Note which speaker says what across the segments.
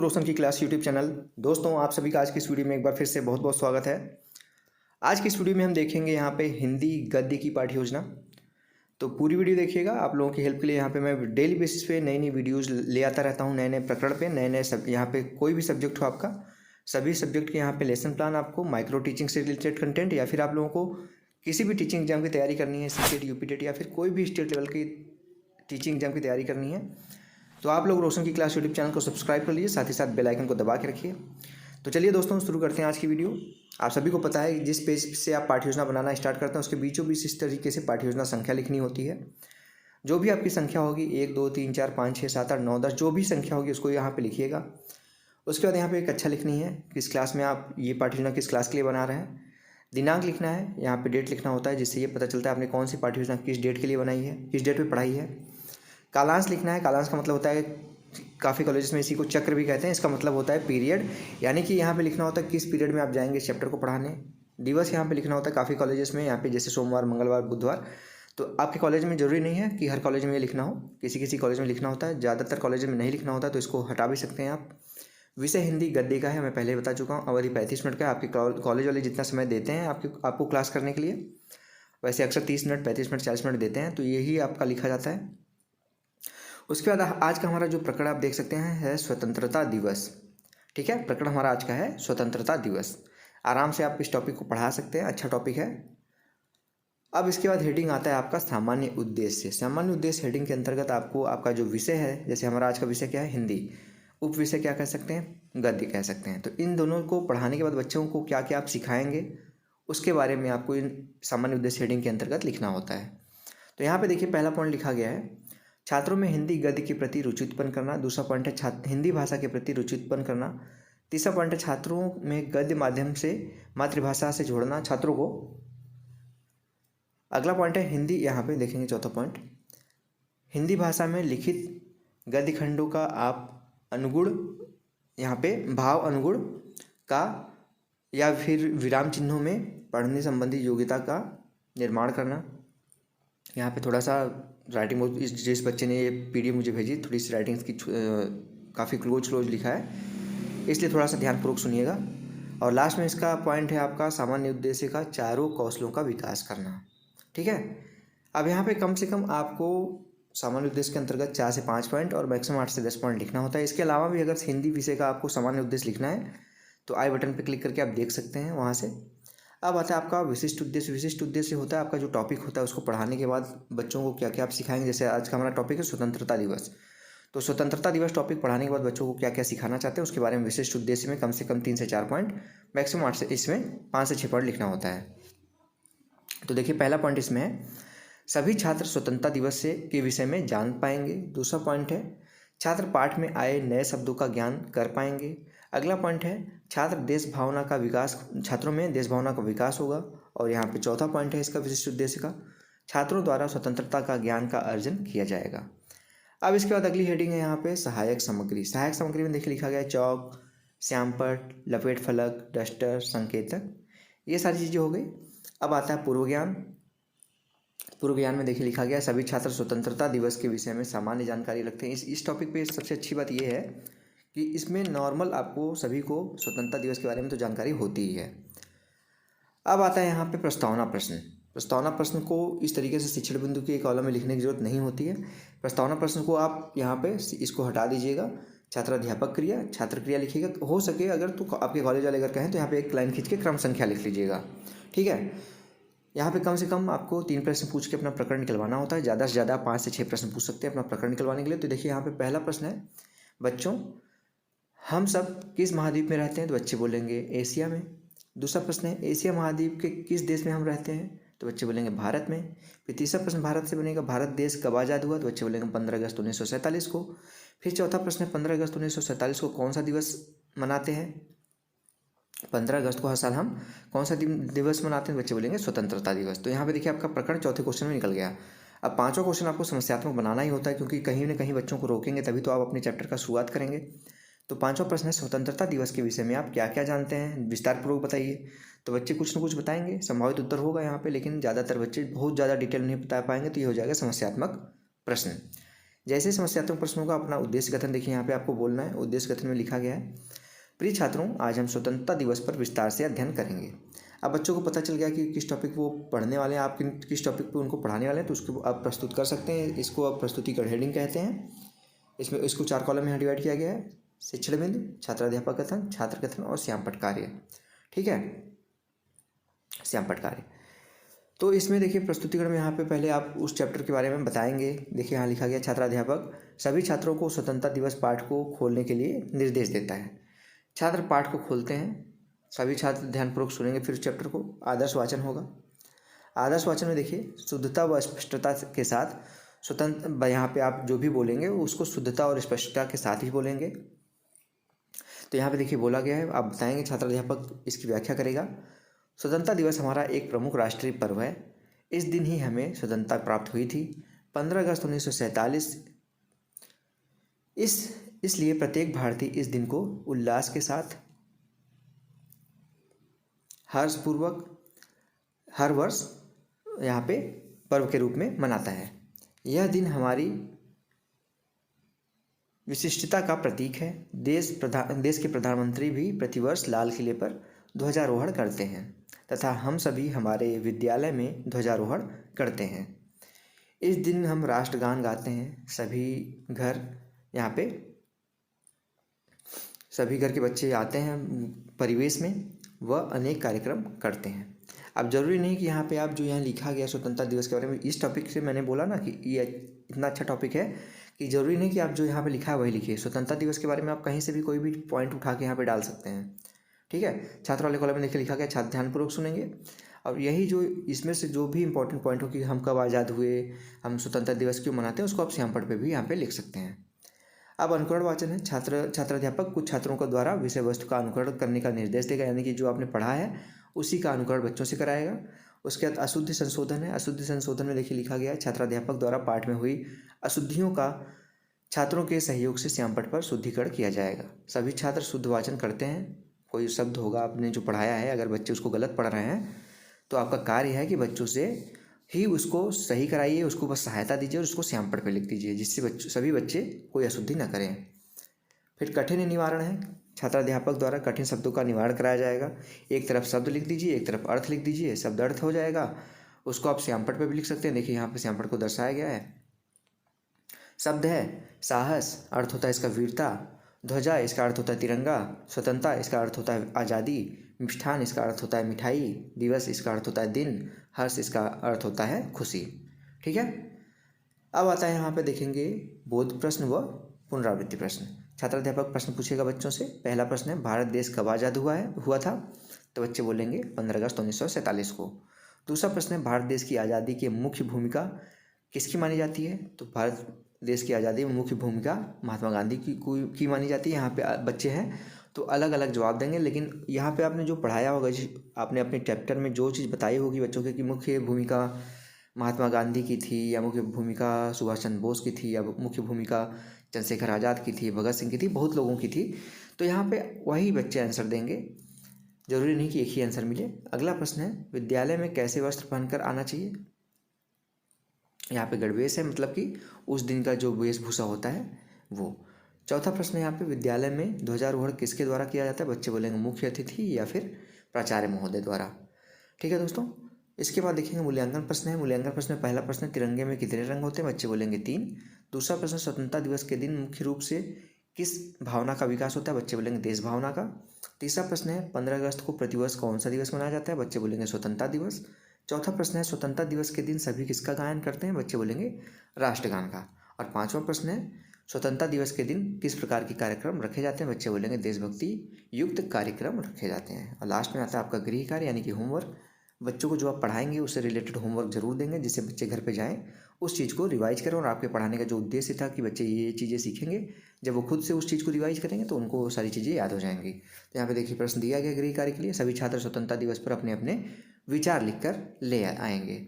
Speaker 1: To रोशन की class YouTube channel. दोस्तों, आप सभी का आज की इस वीडियो में एक बार फिर से बहुत बहुत स्वागत है। आज की इस वीडियो में हम देखेंगे यहाँ पे हिंदी गद्य की पाठ्य योजना। तो पूरी वीडियो देखिएगा। आप लोगों की हेल्प के लिए यहाँ पे मैं डेली बेसिस पे नई नई वीडियोज़ ले आता रहता हूँ, नए नए प्रकरण पे, नए नए सब यहाँ पे कोई भी सब्जेक्ट हो आपका, सभी सब्जेक्ट के यहाँ पे लेसन प्लान, आपको माइक्रो टीचिंग से रिलेटेड कंटेंट, या फिर आप लोगों को किसी भी टीचिंग एग्जाम की तैयारी करनी है, सीटेट, यूपीटेट या फिर कोई भी स्टेट लेवल की टीचिंग एग्जाम की तैयारी करनी है, तो आप लोग रोशन की क्लास यूट्यूब चैनल को सब्सक्राइब कर लीजिए, साथ ही साथ बेल आइकन को दबा के रखिए। तो चलिए दोस्तों, शुरू करते हैं आज की वीडियो। आप सभी को पता है कि जिस पेज से आप पाठ्य योजना बनाना स्टार्ट करते हैं उसके बीचों बीच इस तरीके से पाठ्य योजना संख्या लिखनी होती है। जो भी आपकी संख्या होगी 1 2 3 4 5 6 7 8 9 10 जो भी संख्या होगी उसको यहाँ पे लिखिएगा। उसके बाद यहाँ पे एक अच्छा लिखनी है, किस क्लास में आप ये पाठ्य योजना किस क्लास के लिए बना रहे हैं। दिनांक लिखना है, यहाँ पे डेट लिखना होता है, जिससे ये पता चलता है आपने कौन सी पाठ्य योजना किस डेट के लिए बनाई है, किस डेट पे पढ़ाई है। कालांश लिखना है। कालांश का मतलब होता है, काफ़ी कॉलेजेस में इसी को चक्र भी कहते हैं, इसका मतलब होता है पीरियड, यानी कि यहाँ पे लिखना होता है किस पीरियड में आप जाएंगे इस चैप्टर को पढ़ाने। दिवस यहाँ पे लिखना होता है काफ़ी कॉलेजेस में, यहाँ पे जैसे सोमवार, मंगलवार, बुधवार। तो आपके कॉलेज में ज़रूरी नहीं है कि हर कॉलेज में ये लिखना हो, किसी किसी कॉलेज में लिखना होता है, ज़्यादातर कॉलेज में नहीं लिखना होता, तो इसको हटा भी सकते हैं आप। विषय हिंदी गद्य का है, मैं पहले बता चुका हूँ। अवधि 35 मिनट का है। आपके कॉलेज वाले जितना समय देते हैं आपको क्लास करने के लिए, वैसे अक्सर 30 मिनट, 35 मिनट, 40 मिनट देते हैं, तो यही आपका लिखा जाता है। उसके बाद आज का हमारा जो प्रकरण आप देख सकते हैं है स्वतंत्रता दिवस। ठीक है, प्रकरण हमारा आज का है स्वतंत्रता दिवस। आराम से आप इस टॉपिक को पढ़ा सकते हैं, अच्छा टॉपिक है। अब इसके बाद हेडिंग आता है आपका सामान्य उद्देश्य। सामान्य उद्देश्य हेडिंग के अंतर्गत आपको आपका जो विषय है, जैसे हमारा आज का विषय क्या है, हिंदी, उप विषय क्या कह सकते हैं, गद्य कह सकते हैं। तो इन दोनों को पढ़ाने के बाद बच्चों को क्या क्या आप सिखाएंगे उसके बारे में आपको इन सामान्य उद्देश्य हेडिंग के अंतर्गत लिखना होता है। तो यहाँ पे देखिए, पहला पॉइंट लिखा गया है, छात्रों में हिंदी गद्य के प्रति रुचि उत्पन्न करना। दूसरा पॉइंट है हिंदी भाषा के प्रति रुचि उत्पन्न करना। तीसरा पॉइंट है छात्रों में गद्य माध्यम से मातृभाषा से जोड़ना छात्रों को। अगला पॉइंट है हिंदी, यहाँ पे देखेंगे चौथा पॉइंट, हिंदी भाषा में लिखित गद्य खंडों का आप अनुगुण, यहाँ पे भाव अनुगुण का या फिर विराम चिन्हों में पढ़ने संबंधी योग्यता का निर्माण करना। यहाँ पे थोड़ा सा राइटिंग, जिस बच्चे ने ये पीडीएफ मुझे भेजी, थोड़ी सी राइटिंग की काफ़ी क्लोज लिखा है, इसलिए थोड़ा सा ध्यानपूर्वक सुनिएगा। और लास्ट में इसका पॉइंट है आपका सामान्य उद्देश्य का चारों कौशलों का विकास करना। ठीक है, अब यहाँ पे कम से कम आपको सामान्य उद्देश्य के अंतर्गत 4 से 5 पॉइंट और मैक्सिमम 8 से 10 पॉइंट लिखना होता है। इसके अलावा भी अगर हिंदी विषय का आपको सामान्य उद्देश्य लिखना है तो आई बटन पर क्लिक करके आप देख सकते हैं वहाँ से। अब आता है आपका विशिष्ट उद्देश्य। विशिष्ट उद्देश्य होता है आपका जो टॉपिक होता है उसको पढ़ाने के बाद बच्चों को क्या क्या आप सिखाएंगे। जैसे आज का हमारा टॉपिक है स्वतंत्रता दिवस, तो स्वतंत्रता दिवस टॉपिक पढ़ाने के बाद बच्चों को क्या क्या सिखाना चाहते हैं उसके बारे में विशिष्ट उद्देश्य में कम से कम 3 से 4 पॉइंट, मैक्सिमम 8 से, इसमें 5 से 6 पॉइंट लिखना होता है। तो देखिए, पहला पॉइंट इसमें है, सभी छात्र स्वतंत्रता दिवस के विषय में जान पाएंगे। दूसरा पॉइंट है, छात्र पाठ में आए नए शब्दों का ज्ञान कर पाएंगे। अगला पॉइंट है, छात्रों में देश भावना का विकास होगा। और यहाँ पे चौथा पॉइंट है इसका विशिष्ट उद्देश्य का, छात्रों द्वारा स्वतंत्रता का ज्ञान का अर्जन किया जाएगा। अब इसके बाद अगली हेडिंग है यहाँ पे सहायक सामग्री। सहायक सामग्री में देखिए लिखा गया है चौक, श्यामपट्ट, लपेट फलक, डस्टर, संकेतक, ये सारी चीज़ें हो गई। अब आता है पूर्व ज्ञान। पूर्व ज्ञान में देखिए लिखा गया है, सभी छात्र स्वतंत्रता दिवस के विषय में सामान्य जानकारी रखते हैं। इस टॉपिक पे सबसे अच्छी बात यह है कि इसमें नॉर्मल आपको सभी को स्वतंत्रता दिवस के बारे में तो जानकारी होती ही है। अब आता है यहाँ पे प्रस्तावना प्रश्न। प्रस्तावना प्रश्न को इस तरीके से शिक्षण बिंदु के कॉलम में लिखने की जरूरत नहीं होती है। प्रस्तावना प्रश्न को आप यहाँ पे इसको हटा दीजिएगा, छात्राध्यापक क्रिया, छात्र क्रिया लिखिएगा। हो सके अगर तो आपके कॉलेज वाले अगर कहें तो यहाँ पे एक लाइन खींच के क्रम संख्या लिख लीजिएगा। ठीक है, यहाँ पे कम से कम आपको 3 प्रश्न पूछ के अपना प्रकरण निकलवाना होता है। ज़्यादा से ज़्यादा 5 से 6 प्रश्न पूछ सकते हैं अपना प्रकरण निकलवाने के लिए। तो देखिए यहाँ पे पहला प्रश्न है, बच्चों हम सब किस महाद्वीप में रहते हैं, तो बच्चे बोलेंगे एशिया में। दूसरा प्रश्न है, एशिया महाद्वीप के किस देश में हम रहते हैं, तो बच्चे बोलेंगे भारत में। फिर तीसरा प्रश्न भारत से बनेगा, भारत देश कब आज़ाद हुआ, तो बच्चे बोलेंगे 15 अगस्त 1947 को। फिर चौथा प्रश्न है, 15 अगस्त 1947 को कौन सा दिवस मनाते हैं, 15 अगस्त को हर साल हम कौन सा दिवस मनाते हैं, बच्चे बोलेंगे स्वतंत्रता दिवस। तो यहाँ पे देखिए आपका प्रकरण चौथे क्वेश्चन में निकल गया। अब पांचवा क्वेश्चन आपको समस्यात्मक बनाना ही होता है, क्योंकि कहीं ना कहीं बच्चों को रोकेंगे तभी तो आप अपने चैप्टर का शुरुआत करेंगे। तो पांचवा प्रश्न है, स्वतंत्रता दिवस के विषय में आप क्या क्या जानते हैं, विस्तारपूर्वक बताइए। तो बच्चे कुछ ना कुछ बताएंगे, संभावित उत्तर होगा यहाँ पे, लेकिन ज़्यादातर बच्चे बहुत ज़्यादा डिटेल नहीं बता पाएंगे, तो ये हो जाएगा समस्यात्मक प्रश्न। जैसे समस्यात्मक प्रश्नों का अपना उद्देश्य कथन देखिए यहाँ पे आपको बोलना है। उद्देश्य कथन में लिखा गया है, प्रिय छात्रों, आज हम स्वतंत्रता दिवस पर विस्तार से अध्ययन करेंगे। अब बच्चों को पता चल गया कि किस टॉपिक वो पढ़ने वाले हैं, आप किस टॉपिक पे उनको पढ़ाने वाले हैं, तो उसको आप प्रस्तुत कर सकते हैं। इसको आप प्रस्तुतिकरण हेडिंग कहते हैं। इसमें इसको 4 कॉलम में डिवाइड किया गया है, शिक्षण बिंदु, छात्राध्यापक कथन, छात्र कथन और श्यामपट्ट कार्य। ठीक है, श्यामपट्ट कार्य। तो इसमें देखिए प्रस्तुतिकरण में यहाँ पे पहले आप उस चैप्टर के बारे में बताएंगे। देखिए यहाँ लिखा गया, छात्राध्यापक सभी छात्रों को स्वतंत्रता दिवस पाठ को खोलने के लिए निर्देश देता है। छात्र पाठ को खोलते हैं, सभी छात्र ध्यानपूर्वक सुनेंगे फिर चैप्टर को। आदर्श वाचन होगा। आदर्श वाचन में देखिए शुद्धता व स्पष्टता के साथ स्वतंत्र, यहाँ पे आप जो भी बोलेंगे उसको शुद्धता और स्पष्टता के साथ ही बोलेंगे। तो यहाँ पे देखिए बोला गया है, आप बताएंगे, छात्राध्यापक इसकी व्याख्या करेगा। स्वतंत्रता दिवस हमारा एक प्रमुख राष्ट्रीय पर्व है। इस दिन ही हमें स्वतंत्रता प्राप्त हुई थी, 15 अगस्त 1947। इसलिए प्रत्येक भारतीय इस दिन को उल्लास के साथ हर्षपूर्वक हर वर्ष यहाँ पे पर्व के रूप में मनाता है। यह दिन हमारी विशिष्टता का प्रतीक है। देश के प्रधानमंत्री भी प्रतिवर्ष लाल किले पर ध्वजारोहण करते हैं तथा हम सभी हमारे विद्यालय में ध्वजारोहण करते हैं। इस दिन हम राष्ट्रगान गाते हैं। सभी घर के बच्चे आते हैं परिवेश में, वह अनेक कार्यक्रम करते हैं। अब जरूरी नहीं कि यहाँ पे आप जो यहाँ लिखा गया स्वतंत्रता दिवस के बारे में, इस टॉपिक से मैंने बोला ना कि ये इतना अच्छा टॉपिक है कि जरूरी नहीं कि आप जो यहाँ पे लिखा है वही लिखिए। स्वतंत्रता दिवस के बारे में आप कहीं से भी कोई भी पॉइंट उठा के यहाँ पे डाल सकते हैं। ठीक है, छात्र वाले कॉलम में देखिए लिखा गया, छात्र ध्यानपूर्वक सुनेंगे और यही जो इसमें से जो भी इंपॉर्टेंट पॉइंट हो कि हम कब आज़ाद हुए, हम स्वतंत्रता दिवस क्यों मनाते हैं, उसको आप श्यामपट्ट पे भी यहाँ पे लिख सकते हैं। अब अनुकरण वाचन है। छात्राध्यापक कुछ छात्रों को द्वारा विषय वस्तु का अनुकरण करने का निर्देश देगा, यानी कि जो आपने पढ़ा है उसी का अनुकरण बच्चों से कराएगा। उसके बाद अशुद्धि संशोधन है। अशुद्धि संशोधन में देखिए लिखा गया है, छात्राध्यापक द्वारा पाठ में हुई अशुद्धियों का छात्रों के सहयोग से श्यामपट्ट पर शुद्धिकरण किया जाएगा। सभी छात्र शुद्ध वाचन करते हैं। कोई शब्द होगा आपने जो पढ़ाया है, अगर बच्चे उसको गलत पढ़ रहे हैं तो आपका कार्य है कि बच्चों से ही उसको सही कराइए, उसको बस सहायता दीजिए और उसको श्यामपट्ट पे लिख दीजिए, जिससे सभी बच्चे कोई अशुद्धि न करें। फिर कठिन निवारण है। छात्राध्यापक द्वारा कठिन शब्दों का निवारण कराया जाएगा। एक तरफ शब्द लिख दीजिए, एक तरफ अर्थ लिख दीजिए, शब्द अर्थ हो जाएगा, उसको आप श्यामपट्ट पे भी लिख सकते हैं। देखिए यहाँ पे श्यामपट्ट को दर्शाया गया है। शब्द है साहस, अर्थ होता है इसका वीरता। ध्वजा, इसका अर्थ होता है तिरंगा। स्वतंत्रता, इसका अर्थ होता है आज़ादी। मिष्ठान, इसका अर्थ होता है मिठाई। दिवस, इसका अर्थ होता है दिन। हर्ष, इसका अर्थ होता है खुशी। ठीक है, अब आता है यहाँ पे देखेंगे बोध प्रश्न व पुनरावृत्ति प्रश्न। छात्राध्यापक प्रश्न पूछेगा बच्चों से। पहला प्रश्न है, भारत देश कब आज़ाद हुआ था? तो बच्चे बोलेंगे 15 अगस्त 1947 को। दूसरा प्रश्न है, भारत देश की आज़ादी की मुख्य भूमिका किसकी मानी जाती है? तो भारत देश की आज़ादी में मुख्य भूमिका महात्मा गांधी की मानी जाती है। यहाँ पे बच्चे हैं तो अलग अलग जवाब देंगे, लेकिन यहाँ पे आपने जो पढ़ाया होगा, आपने अपने चैप्टर में जो चीज़ बताई होगी बच्चों के कि मुख्य भूमिका महात्मा गांधी की थी या मुख्य भूमिका सुभाष चंद्र बोस की थी या मुख्य भूमिका चंद्रशेखर आज़ाद की थी, भगत सिंह की थी, बहुत लोगों की थी, तो यहाँ पे वही बच्चे आंसर देंगे। जरूरी नहीं कि एक ही आंसर मिले। अगला प्रश्न है, विद्यालय में कैसे वस्त्र पहनकर आना चाहिए? यहाँ पे गणवेश है, मतलब कि उस दिन का जो वेशभूषा होता है वो। चौथा प्रश्न है यहाँ पे, विद्यालय में ध्वजारोहण किसके द्वारा किया जाता है? बच्चे बोलेंगे मुख्य अतिथि या फिर प्राचार्य महोदय द्वारा। ठीक है दोस्तों, इसके बाद देखेंगे मूल्यांकन प्रश्न है। मूल्यांकन प्रश्न में पहला प्रश्न, तिरंगे में कितने रंग होते हैं? बच्चे बोलेंगे 3। दूसरा प्रश्न, स्वतंत्रता दिवस के दिन मुख्य रूप से किस भावना का विकास होता है? बच्चे बोलेंगे देश भावना का। तीसरा प्रश्न है, 15 अगस्त को प्रतिवर्ष कौन सा दिवस मनाया जाता है? बच्चे बोलेंगे स्वतंत्रता दिवस। चौथा प्रश्न है, स्वतंत्रता दिवस के दिन सभी किसका गायन करते हैं? बच्चे बोलेंगे राष्ट्रगान का। और पांचवा प्रश्न है, स्वतंत्रता दिवस के दिन किस प्रकार के कार्यक्रम रखे जाते हैं? बच्चे बोलेंगे देशभक्ति युक्त कार्यक्रम रखे जाते हैं। और लास्ट में आता है आपका गृह कार्य यानी कि होमवर्क। बच्चों को जो आप पढ़ाएंगे उससे रिलेटेड होमवर्क जरूर देंगे, जिससे बच्चे घर पे जाएं, उस चीज़ को रिवाइज करें। और आपके पढ़ाने का जो उद्देश्य था कि बच्चे ये चीज़ें सीखेंगे, जब वो खुद से उस चीज़ को रिवाइज करेंगे तो उनको वो सारी चीज़ें याद हो जाएंगी। तो यहाँ पे देखिए प्रश्न दिया गया गृह कार्य के लिए, सभी छात्र स्वतंत्रता दिवस पर अपने अपने विचार लिखकर ले आएंगे।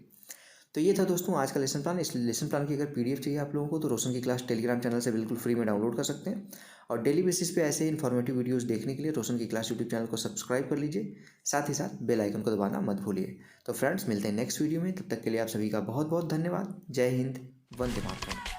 Speaker 1: तो ये था दोस्तों आज का लेसन प्लान। इस लेसन प्लान की अगर पीडीएफ चाहिए आप लोगों को तो रोशन की क्लास टेलीग्राम चैनल से बिल्कुल फ्री में डाउनलोड कर सकते हैं। और डेली बेसिस पे ऐसे इन्फॉर्मेटिव वीडियोस देखने के लिए रोशन की क्लास यूट्यूब चैनल को सब्सक्राइब कर लीजिए, साथ ही साथ बेल आइकन को दबाना मत भूलिए। तो फ्रेंड्स, मिलते हैं नेक्स्ट वीडियो में, तब तक के लिए आप सभी का बहुत बहुत धन्यवाद। जय हिंद, वंदे मातरम।